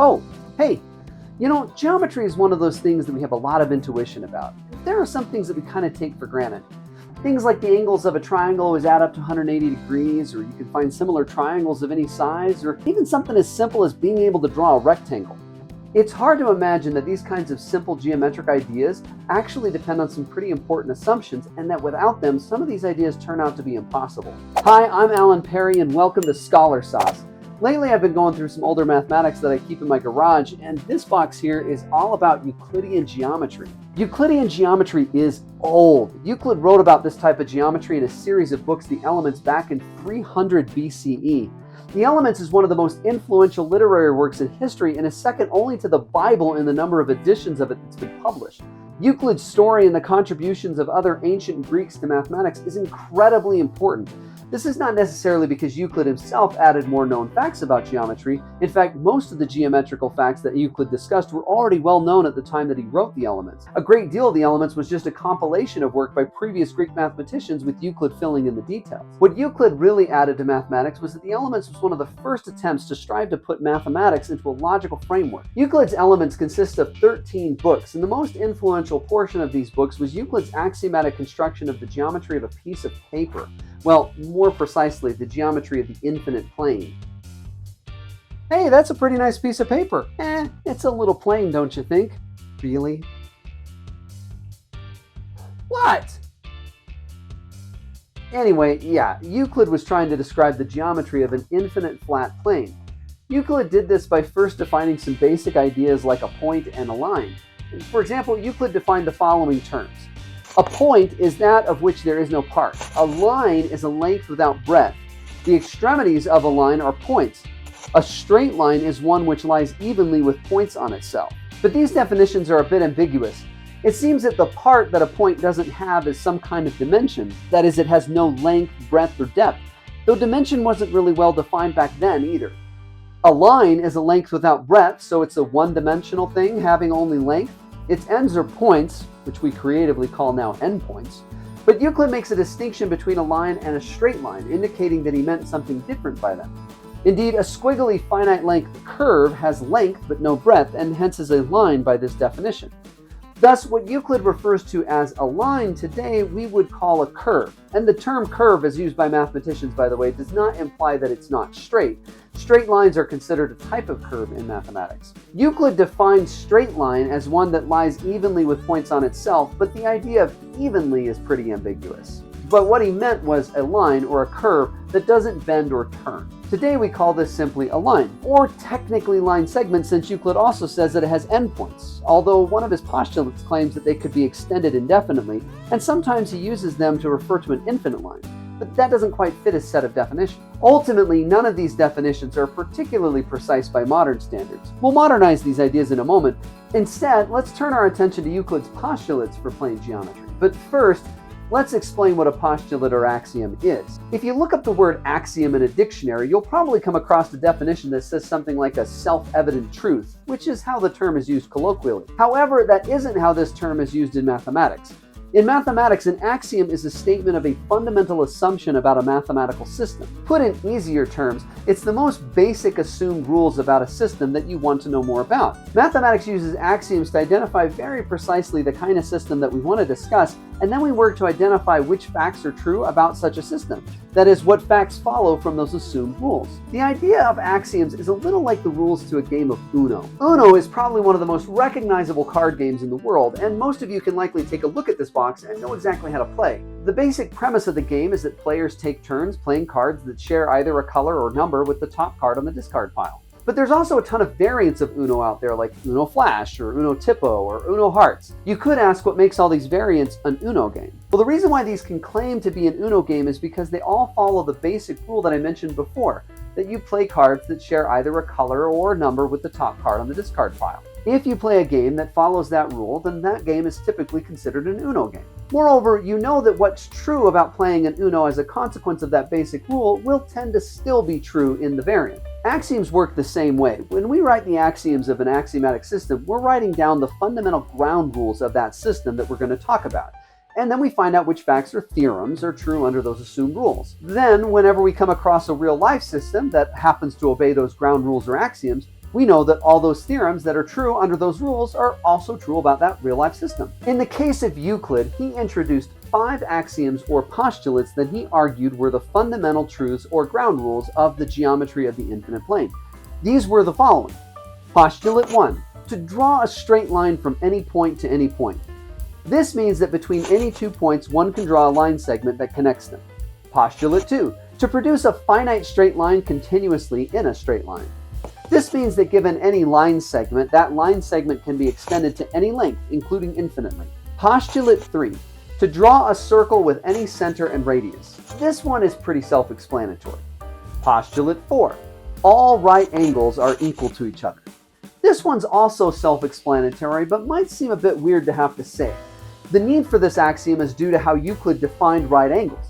Oh, hey, geometry is one of those things that we have a lot of intuition about. There are some things that we kind of take for granted. Things like the angles of a triangle always add up to 180 degrees, or you can find similar triangles of any size, or even something as simple as being able to draw a rectangle. It's hard to imagine that these kinds of simple geometric ideas actually depend on some pretty important assumptions, and that without them, some of these ideas turn out to be impossible. Hi, I'm Alan Perry, and welcome to Scholar Sauce. Lately, I've been going through some older mathematics that I keep in my garage, and this box here is all about Euclidean geometry. Euclidean geometry is old. Euclid wrote about this type of geometry in a series of books, The Elements, back in 300 BCE. The Elements is one of the most influential literary works in history and is second only to the Bible in the number of editions of it that's been published. Euclid's story and the contributions of other ancient Greeks to mathematics is incredibly important. This is not necessarily because Euclid himself added more known facts about geometry. In fact, most of the geometrical facts that Euclid discussed were already well known at the time that he wrote the Elements. A great deal of the Elements was just a compilation of work by previous Greek mathematicians, with Euclid filling in the details. What Euclid really added to mathematics was that the Elements was one of the first attempts to strive to put mathematics into a logical framework. Euclid's Elements consist of 13 books, and the most influential portion of these books was Euclid's axiomatic construction of the geometry of a piece of paper. Well, more precisely, the geometry of the infinite plane. Hey, that's a pretty nice piece of paper. It's a little plain, don't you think? Really? What? Anyway, yeah, Euclid was trying to describe the geometry of an infinite flat plane. Euclid did this by first defining some basic ideas like a point and a line. For example, Euclid defined the following terms. A point is that of which there is no part. A line is a length without breadth. The extremities of a line are points. A straight line is one which lies evenly with points on itself. But these definitions are a bit ambiguous. It seems that the part that a point doesn't have is some kind of dimension. That is, it has no length, breadth, or depth, though dimension wasn't really well defined back then either. A line is a length without breadth, so it's a one-dimensional thing having only length. Its ends are points, which we creatively call now endpoints. But Euclid makes a distinction between a line and a straight line, indicating that he meant something different by them. Indeed, a squiggly finite length curve has length but no breadth, and hence is a line by this definition. Thus, what Euclid refers to as a line today, we would call a curve. And the term curve, as used by mathematicians, by the way, does not imply that it's not straight. Straight lines are considered a type of curve in mathematics. Euclid defines straight line as one that lies evenly with points on itself, but the idea of evenly is pretty ambiguous. But what he meant was a line or a curve that doesn't bend or turn. Today we call this simply a line, or technically line segment, since Euclid also says that it has endpoints, although one of his postulates claims that they could be extended indefinitely, and sometimes he uses them to refer to an infinite line. But that doesn't quite fit his set of definitions. Ultimately, none of these definitions are particularly precise by modern standards. We'll modernize these ideas in a moment. Instead, let's turn our attention to Euclid's postulates for plane geometry. But first, let's explain what a postulate or axiom is. If you look up the word axiom in a dictionary, you'll probably come across a definition that says something like a self-evident truth, which is how the term is used colloquially. However, that isn't how this term is used in mathematics. In mathematics, an axiom is a statement of a fundamental assumption about a mathematical system. Put in easier terms, it's the most basic assumed rules about a system that you want to know more about. Mathematics uses axioms to identify very precisely the kind of system that we want to discuss, and then we work to identify which facts are true about such a system. That is, what facts follow from those assumed rules. The idea of axioms is a little like the rules to a game of Uno. Uno is probably one of the most recognizable card games in the world, and most of you can likely take a look at this box and know exactly how to play. The basic premise of the game is that players take turns playing cards that share either a color or number with the top card on the discard pile. But there's also a ton of variants of Uno out there, like Uno Flash, or Uno Tipo, or Uno Hearts. You could ask what makes all these variants an Uno game. Well, the reason why these can claim to be an Uno game is because they all follow the basic rule that I mentioned before, that you play cards that share either a color or a number with the top card on the discard pile. If you play a game that follows that rule, then that game is typically considered an Uno game. Moreover, you know that what's true about playing an Uno as a consequence of that basic rule will tend to still be true in the variant. Axioms work the same way. When we write the axioms of an axiomatic system, we're writing down the fundamental ground rules of that system that we're going to talk about. And then we find out which facts or theorems are true under those assumed rules. Then, whenever we come across a real-life system that happens to obey those ground rules or axioms, We know that all those theorems that are true under those rules are also true about that real-life system. In the case of Euclid, he introduced 5 axioms or postulates that he argued were the fundamental truths or ground rules of the geometry of the infinite plane. These were the following. Postulate 1. To draw a straight line from any point to any point. This means that between any 2 points, one can draw a line segment that connects them. Postulate 2. To produce a finite straight line continuously in a straight line. This means that given any line segment, that line segment can be extended to any length, including infinitely. Postulate 3. To draw a circle with any center and radius. This one is pretty self-explanatory. Postulate 4. All right angles are equal to each other. This one's also self-explanatory, but might seem a bit weird to have to say. The need for this axiom is due to how Euclid defined right angles.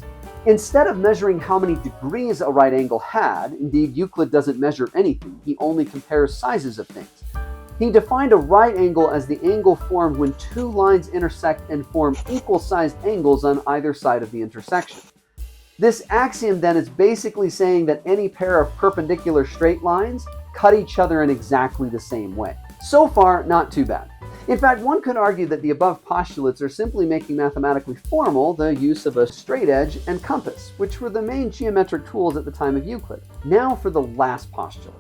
Instead of measuring how many degrees a right angle had, indeed Euclid doesn't measure anything, he only compares sizes of things. He defined a right angle as the angle formed when 2 lines intersect and form equal-sized angles on either side of the intersection. This axiom then is basically saying that any pair of perpendicular straight lines cut each other in exactly the same way. So far, not too bad. In fact, one could argue that the above postulates are simply making mathematically formal the use of a straight edge and compass, which were the main geometric tools at the time of Euclid. Now for the last postulate.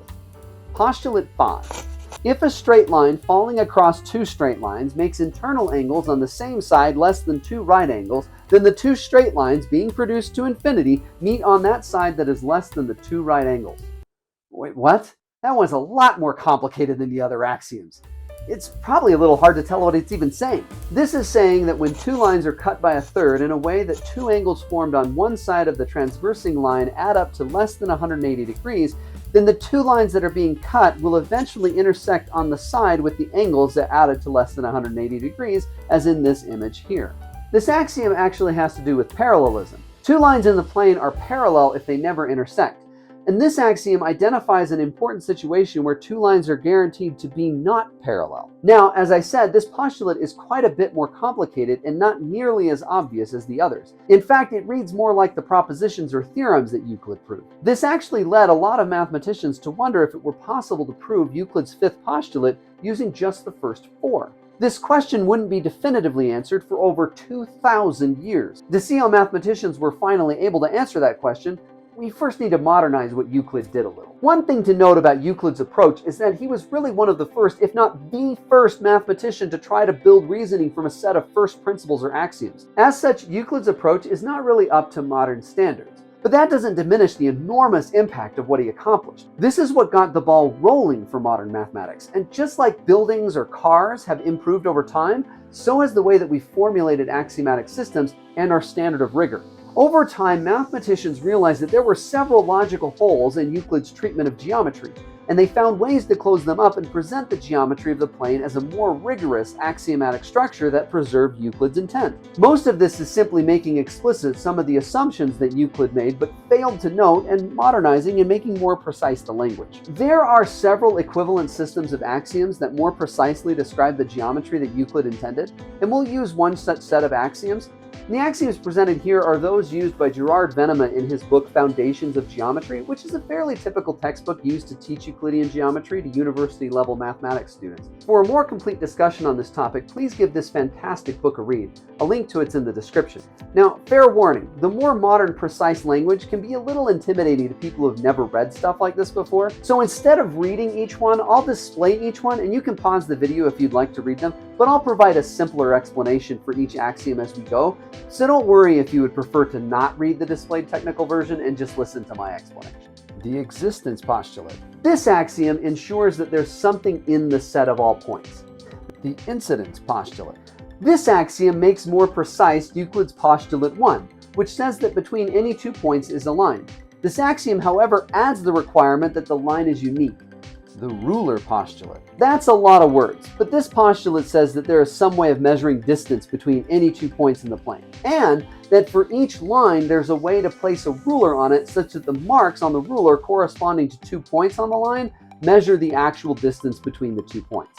Postulate 5. If a straight line falling across 2 straight lines makes internal angles on the same side less than 2 right angles, then the 2 straight lines being produced to infinity meet on that side that is less than the 2 right angles. Wait, what? That one's a lot more complicated than the other axioms. It's probably a little hard to tell what it's even saying. This is saying that when 2 lines are cut by a third in a way that 2 angles formed on one side of the transversing line add up to less than 180 degrees, then the 2 lines that are being cut will eventually intersect on the side with the angles that added to less than 180 degrees, as in this image here. This axiom actually has to do with parallelism. 2 lines in the plane are parallel if they never intersect. And this axiom identifies an important situation where 2 lines are guaranteed to be not parallel. Now, as I said, this postulate is quite a bit more complicated and not nearly as obvious as the others. In fact, it reads more like the propositions or theorems that Euclid proved. This actually led a lot of mathematicians to wonder if it were possible to prove Euclid's 5th postulate using just the first 4. This question wouldn't be definitively answered for over 2,000 years. To see how mathematicians were finally able to answer that question, we first need to modernize what Euclid did a little. One thing to note about Euclid's approach is that he was really one of the first, if not the first, mathematician to try to build reasoning from a set of first principles or axioms. As such, Euclid's approach is not really up to modern standards. But that doesn't diminish the enormous impact of what he accomplished. This is what got the ball rolling for modern mathematics. And just like buildings or cars have improved over time, so has the way that we formulated axiomatic systems and our standard of rigor. Over time, mathematicians realized that there were several logical holes in Euclid's treatment of geometry, and they found ways to close them up and present the geometry of the plane as a more rigorous axiomatic structure that preserved Euclid's intent. Most of this is simply making explicit some of the assumptions that Euclid made but failed to note, and modernizing and making more precise the language. There are several equivalent systems of axioms that more precisely describe the geometry that Euclid intended, and we'll use one such set of axioms. The axioms presented here are those used by Gerard Venema in his book Foundations of Geometry, which is a fairly typical textbook used to teach Euclidean geometry to university-level mathematics students. For a more complete discussion on this topic, please give this fantastic book a read. A link to it's in the description. Now, fair warning, the more modern, precise language can be a little intimidating to people who've never read stuff like this before. So instead of reading each one, I'll display each one, and you can pause the video if you'd like to read them, but I'll provide a simpler explanation for each axiom as we go. So don't worry if you would prefer to not read the displayed technical version and just listen to my explanation. The existence postulate. This axiom ensures that there's something in the set of all points. The incidence postulate. This axiom makes more precise Euclid's postulate 1, which says that between any 2 points is a line. This axiom, however, adds the requirement that the line is unique. The ruler postulate. That's a lot of words, but this postulate says that there is some way of measuring distance between any 2 points in the plane, and that for each line there's a way to place a ruler on it such that the marks on the ruler corresponding to 2 points on the line measure the actual distance between the 2 points.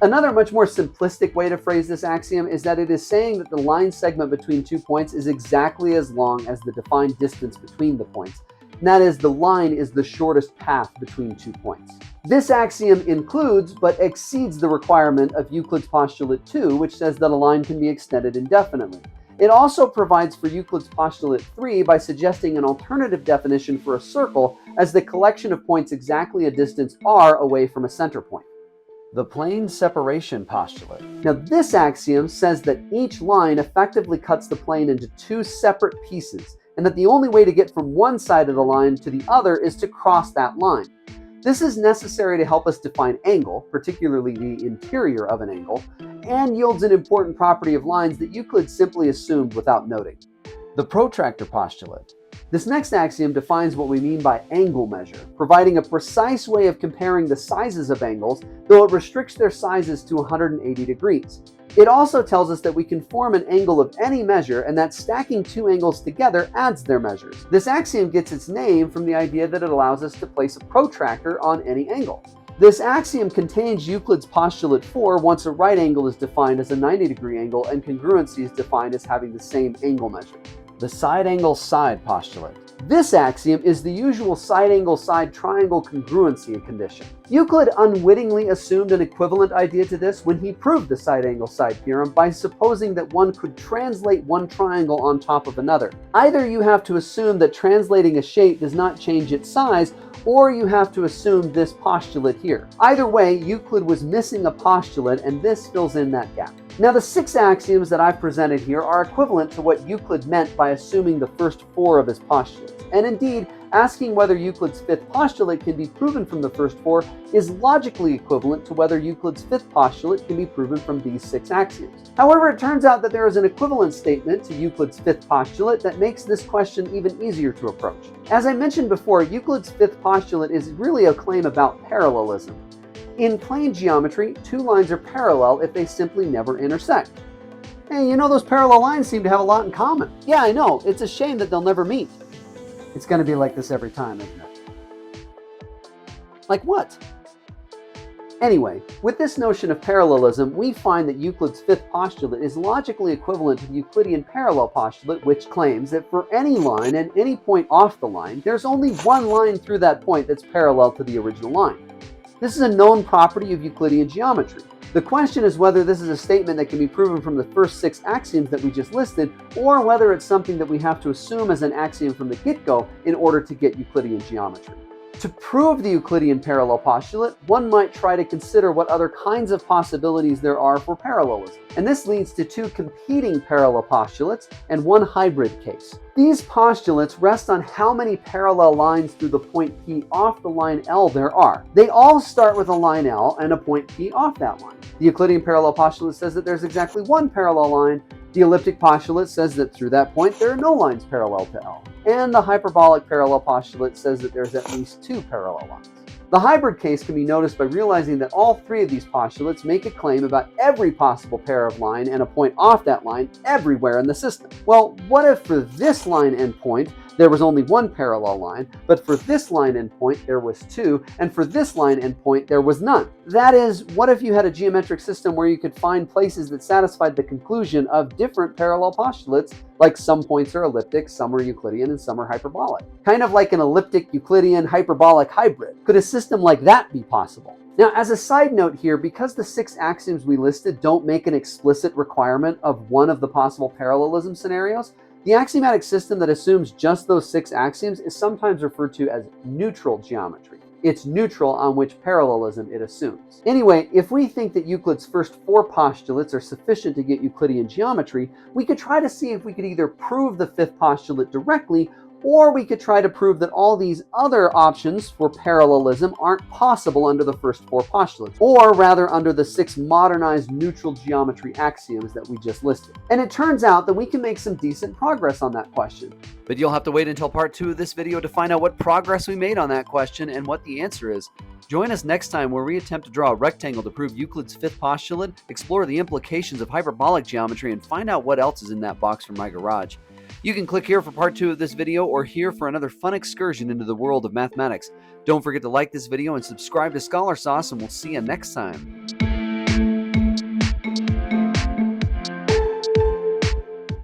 Another much more simplistic way to phrase this axiom is that it is saying that the line segment between 2 points is exactly as long as the defined distance between the points, and that is, the line is the shortest path between 2 points. This axiom includes but exceeds the requirement of Euclid's postulate 2, which says that a line can be extended indefinitely. It also provides for Euclid's postulate 3 by suggesting an alternative definition for a circle as the collection of points exactly a distance r away from a center point. The plane separation postulate. Now, this axiom says that each line effectively cuts the plane into two separate pieces, and that the only way to get from one side of the line to the other is to cross that line. This is necessary to help us define angle, particularly the interior of an angle, and yields an important property of lines that Euclid simply assumed without noting. The protractor postulate. This next axiom defines what we mean by angle measure, providing a precise way of comparing the sizes of angles, though it restricts their sizes to 180 degrees. It also tells us that we can form an angle of any measure and that stacking two angles together adds their measures. This axiom gets its name from the idea that it allows us to place a protractor on any angle. This axiom contains Euclid's postulate 4 once a right angle is defined as a 90-degree angle and congruency is defined as having the same angle measure. The side angle side postulate. This axiom is the usual side angle side triangle congruency condition. Euclid unwittingly assumed an equivalent idea to this when he proved the side angle side theorem by supposing that one could translate one triangle on top of another. Either you have to assume that translating a shape does not change its size, or you have to assume this postulate here. Either way, Euclid was missing a postulate, and this fills in that gap. Now, the 6 axioms that I've presented here are equivalent to what Euclid meant by assuming the first 4 of his postulates. And indeed, asking whether Euclid's 5th postulate can be proven from the first 4 is logically equivalent to whether Euclid's 5th postulate can be proven from these 6 axioms. However, it turns out that there is an equivalent statement to Euclid's 5th postulate that makes this question even easier to approach. As I mentioned before, Euclid's 5th postulate is really a claim about parallelism. In plane geometry, two lines are parallel if they simply never intersect. Hey, you know those parallel lines seem to have a lot in common. Yeah, I know. It's a shame that they'll never meet. It's going to be like this every time, isn't it? Like what? Anyway, with this notion of parallelism, we find that Euclid's 5th postulate is logically equivalent to the Euclidean parallel postulate, which claims that for any line and any point off the line, there's only one line through that point that's parallel to the original line. This is a known property of Euclidean geometry. The question is whether this is a statement that can be proven from the first 6 axioms that we just listed, or whether it's something that we have to assume as an axiom from the get-go in order to get Euclidean geometry. To prove the Euclidean parallel postulate, one might try to consider what other kinds of possibilities there are for parallelism. And this leads to 2 competing parallel postulates and 1 hybrid case. These postulates rest on how many parallel lines through the point P off the line L there are. They all start with a line L and a point P off that line. The Euclidean parallel postulate says that there's exactly 1 parallel line. The elliptic postulate says that through that point there are no lines parallel to L. And the hyperbolic parallel postulate says that there's at least 2 parallel lines. The hybrid case can be noticed by realizing that all 3 of these postulates make a claim about every possible pair of line and a point off that line everywhere in the system. Well, what if for this line endpoint there was only 1 parallel line, but for this line endpoint there was 2, and for this line endpoint there was none? That is, what if you had a geometric system where you could find places that satisfied the conclusion of different parallel postulates, like some points are elliptic, some are Euclidean, and some are hyperbolic? Kind of like an elliptic Euclidean hyperbolic hybrid. Could a system like that be possible? Now, as a side note here, because the 6 axioms we listed don't make an explicit requirement of one of the possible parallelism scenarios, the axiomatic system that assumes just those 6 axioms is sometimes referred to as neutral geometry. It's neutral on which parallelism it assumes. Anyway, if we think that Euclid's first 4 postulates are sufficient to get Euclidean geometry, we could try to see if we could either prove the 5th postulate directly, or we could try to prove that all these other options for parallelism aren't possible under the first 4 postulates, or rather under the 6 modernized neutral geometry axioms that we just listed. And it turns out that we can make some decent progress on that question. But you'll have to wait until part 2 of this video to find out what progress we made on that question and what the answer is. Join us next time where we attempt to draw a rectangle to prove Euclid's 5th postulate, explore the implications of hyperbolic geometry, and find out what else is in that box from my garage. You can click here for part 2 of this video or here for another fun excursion into the world of mathematics. Don't forget to like this video and subscribe to Scholar Sauce, and we'll see you next time.